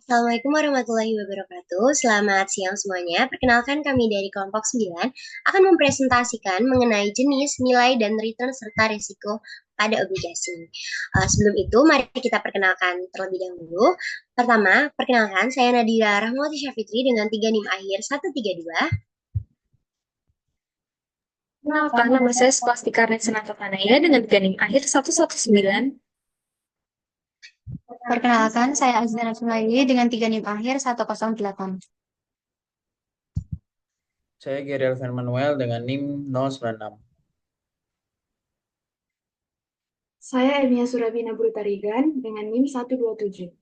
Assalamualaikum warahmatullahi wabarakatuh. Selamat siang semuanya. Perkenalkan kami dari kelompok 9 akan mempresentasikan mengenai jenis, nilai, dan return serta risiko pada obligasi. Sebelum itu, mari kita perkenalkan terlebih dahulu. Pertama, perkenalkan saya Nadira Rahmawati Syafitri dengan 3 NIM akhir 132. Kenalkan, nama saya Swastika Rensenata Tanaya dengan ganing akhir 119. Perkenalkan, saya Azhar Sulaili dengan 3 NIM akhir 108. Saya Gary Alvan Manuel dengan NIM 096. Saya Emilia Surabina Brutarigan dengan NIM 127.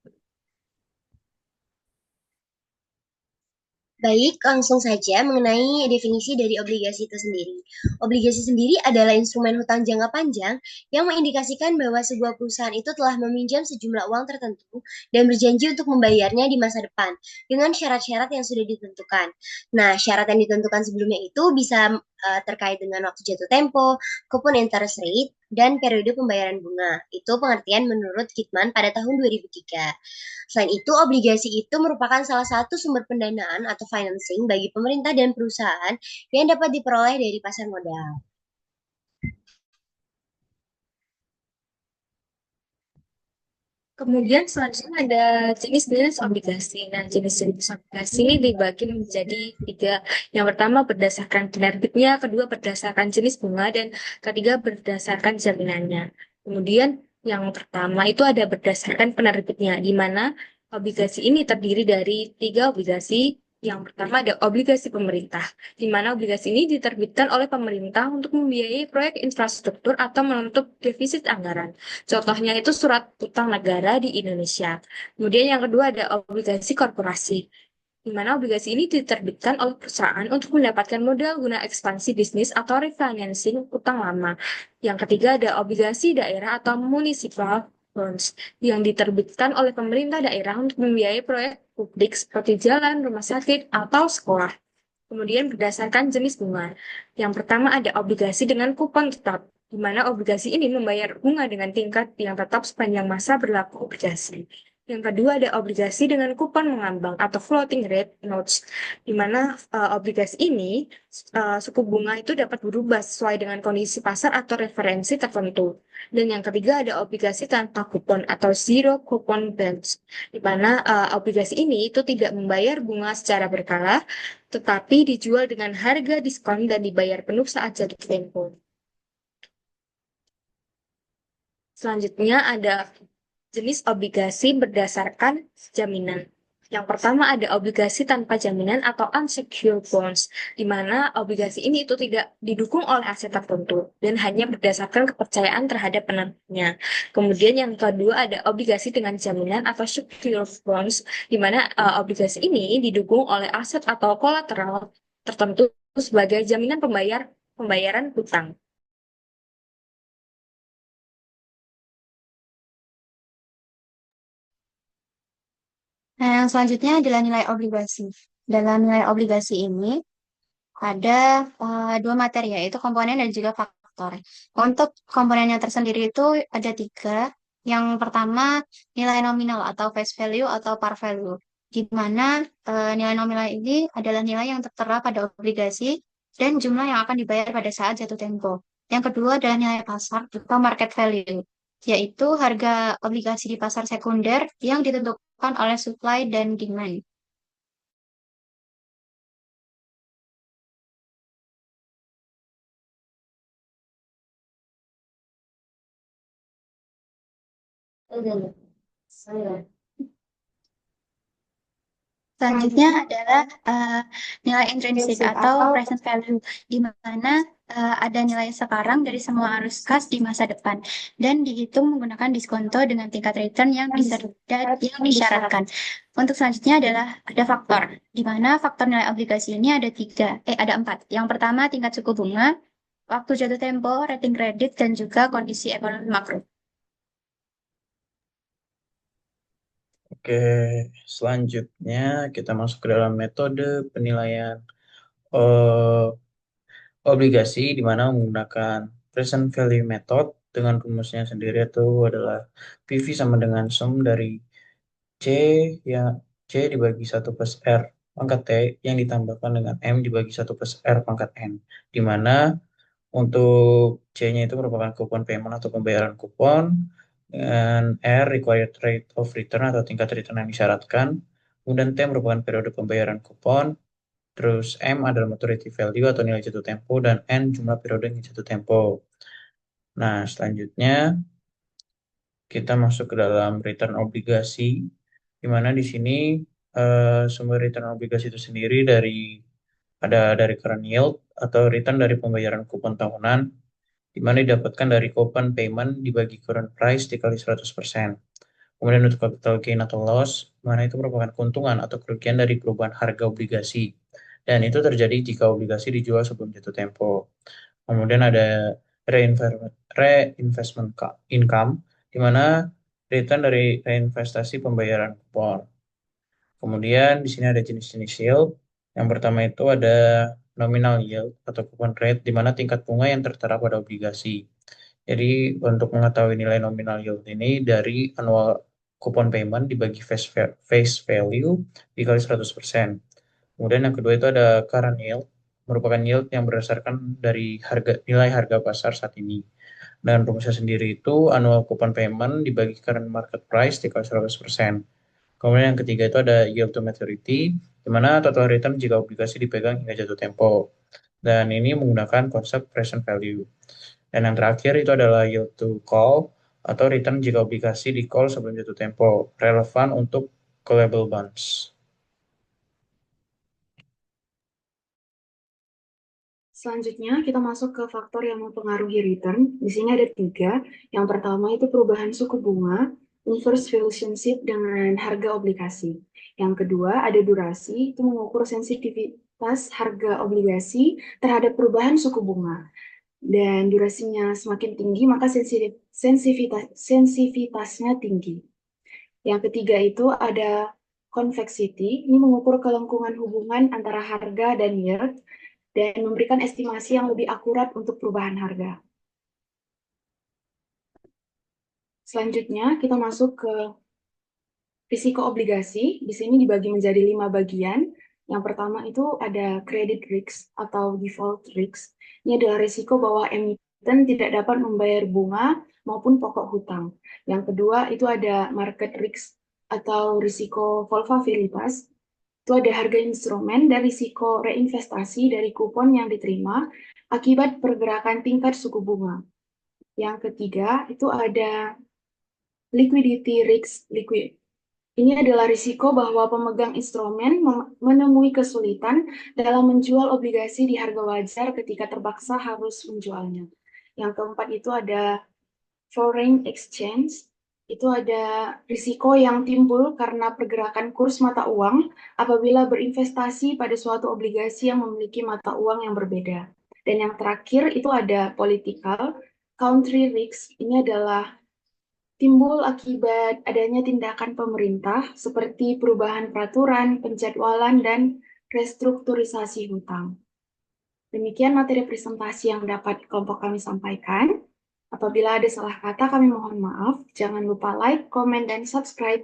Baik, langsung saja mengenai definisi dari obligasi itu sendiri. Obligasi sendiri adalah instrumen hutang jangka panjang yang mengindikasikan bahwa sebuah perusahaan itu telah meminjam sejumlah uang tertentu dan berjanji untuk membayarnya di masa depan dengan syarat-syarat yang sudah ditentukan. Nah, syarat yang ditentukan sebelumnya itu bisa terkait dengan waktu jatuh tempo, kupon interest rate, dan periode pembayaran bunga. Itu pengertian menurut Kidman pada tahun 2003. Selain itu, obligasi itu merupakan salah satu sumber pendanaan atau financing bagi pemerintah dan perusahaan yang dapat diperoleh dari pasar modal. Kemudian selanjutnya ada jenis-jenis obligasi. Nah, jenis-jenis obligasi ini dibagi menjadi tiga. Yang pertama berdasarkan penerbitnya, kedua berdasarkan jenis bunga, dan ketiga berdasarkan jaminannya. Kemudian yang pertama itu ada berdasarkan penerbitnya, di mana obligasi ini terdiri dari tiga obligasi. Yang pertama ada obligasi pemerintah, di mana obligasi ini diterbitkan oleh pemerintah untuk membiayai proyek infrastruktur atau menutup defisit anggaran. Contohnya itu surat utang negara di Indonesia. Kemudian yang kedua ada obligasi korporasi, di mana obligasi ini diterbitkan oleh perusahaan untuk mendapatkan modal guna ekspansi bisnis atau refinancing utang lama. Yang ketiga ada obligasi daerah atau municipal bonds yang diterbitkan oleh pemerintah daerah untuk membiayai proyek publik seperti jalan, rumah sakit, atau sekolah. Kemudian berdasarkan jenis bunga. Yang pertama ada obligasi dengan kupon tetap, di mana obligasi ini membayar bunga dengan tingkat yang tetap sepanjang masa berlaku obligasi. Yang kedua ada obligasi dengan kupon mengambang atau floating rate notes, di mana obligasi ini suku bunga itu dapat berubah sesuai dengan kondisi pasar atau referensi tertentu. Dan yang ketiga ada obligasi tanpa kupon atau zero coupon bonds, di mana obligasi ini itu tidak membayar bunga secara berkala, tetapi dijual dengan harga diskon dan dibayar penuh saat jatuh tempo. Selanjutnya ada jenis obligasi berdasarkan jaminan. Yang pertama ada obligasi tanpa jaminan atau unsecured bonds, di mana obligasi ini itu tidak didukung oleh aset tertentu dan hanya berdasarkan kepercayaan terhadap penerbitnya. Kemudian yang kedua ada obligasi dengan jaminan atau secured bonds, di mana obligasi ini didukung oleh aset atau kolateral tertentu sebagai jaminan pembayaran hutang. Nah, yang selanjutnya adalah nilai obligasi. Dalam nilai obligasi ini ada dua materi, yaitu komponen dan juga faktor. Untuk komponennya tersendiri itu ada tiga. Yang pertama, nilai nominal atau face value atau par value, di mana nilai nominal ini adalah nilai yang tertera pada obligasi dan jumlah yang akan dibayar pada saat jatuh tempo. Yang kedua adalah nilai pasar atau market value, yaitu harga obligasi di pasar sekunder yang ditentukan oleh supply dan demand. Selanjutnya adalah nilai intrinsik atau present value, di mana ada nilai sekarang dari semua arus kas di masa depan dan dihitung menggunakan diskonto dengan tingkat return yang disyaratkan. Untuk selanjutnya adalah ada faktor, di mana faktor nilai obligasi ini ada empat. Yang pertama tingkat suku bunga, waktu jatuh tempo, rating kredit, dan juga kondisi ekonomi makro. Oke, selanjutnya kita masuk ke dalam metode penilaian eh, obligasi di mana menggunakan present value method dengan rumusnya sendiri itu adalah PV sama dengan sum dari C ya C dibagi 1 plus R pangkat T yang ditambahkan dengan M dibagi 1 plus R pangkat N. Di mana untuk C-nya itu merupakan kupon payment atau pembayaran kupon, dan R required rate of return atau tingkat return yang disyaratkan, kemudian T merupakan periode pembayaran kupon, terus M adalah maturity value atau nilai jatuh tempo, dan N jumlah periode yang jatuh tempo. Nah, selanjutnya kita masuk ke dalam return obligasi, di mana di sini sumber return obligasi itu sendiri dari current yield atau return dari pembayaran kupon tahunan, di mana didapatkan dari coupon payment dibagi current price dikali 100%. Kemudian untuk capital gain atau loss, mana itu merupakan keuntungan atau kerugian dari perubahan harga obligasi. Dan itu terjadi jika obligasi dijual sebelum jatuh tempo. Kemudian ada reinvestment income, di mana return dari reinvestasi pembayaran kupon. Kemudian di sini ada jenis-jenis yield. Yang pertama itu ada nominal yield atau coupon rate, di mana tingkat bunga yang tertera pada obligasi. Jadi untuk mengetahui nilai nominal yield ini dari annual coupon payment dibagi face value dikali 100%. Kemudian yang kedua itu ada current yield, merupakan yield yang berdasarkan dari nilai harga pasar saat ini. Dan rumusnya sendiri itu annual coupon payment dibagi current market price dikali 100%. Kemudian yang ketiga itu ada yield to maturity, di mana total return jika obligasi dipegang hingga jatuh tempo. Dan ini menggunakan konsep present value. Dan yang terakhir itu adalah yield to call atau return jika obligasi di call sebelum jatuh tempo, relevan untuk callable bonds. Selanjutnya, kita masuk ke faktor yang mempengaruhi return. Di sini ada 3. Yang pertama itu perubahan suku bunga, inverse relationship dengan harga obligasi. Yang kedua, ada durasi, itu mengukur sensitivitas harga obligasi terhadap perubahan suku bunga. Dan durasinya semakin tinggi, maka sensitivitasnya tinggi. Yang ketiga itu ada convexity, ini mengukur kelengkungan hubungan antara harga dan yield, dan memberikan estimasi yang lebih akurat untuk perubahan harga. Selanjutnya, kita masuk ke risiko obligasi. Di sini dibagi menjadi 5 bagian. Yang pertama itu ada credit risk atau default risk. Ini adalah risiko bahwa emiten tidak dapat membayar bunga maupun pokok hutang. Yang kedua itu ada market risk atau risiko volatilitas. Itu ada harga instrumen dan risiko reinvestasi dari kupon yang diterima akibat pergerakan tingkat suku bunga. Yang ketiga, itu ada liquidity risk. Ini adalah risiko bahwa pemegang instrumen menemui kesulitan dalam menjual obligasi di harga wajar ketika terpaksa harus menjualnya. Yang keempat itu ada foreign exchange. Itu ada risiko yang timbul karena pergerakan kurs mata uang apabila berinvestasi pada suatu obligasi yang memiliki mata uang yang berbeda. Dan yang terakhir itu ada political country risk. Ini adalah timbul akibat adanya tindakan pemerintah seperti perubahan peraturan, penjadwalan, dan restrukturisasi hutang. Demikian materi presentasi yang dapat kelompok kami sampaikan. Apabila ada salah kata, kami mohon maaf. Jangan lupa like, komen, dan subscribe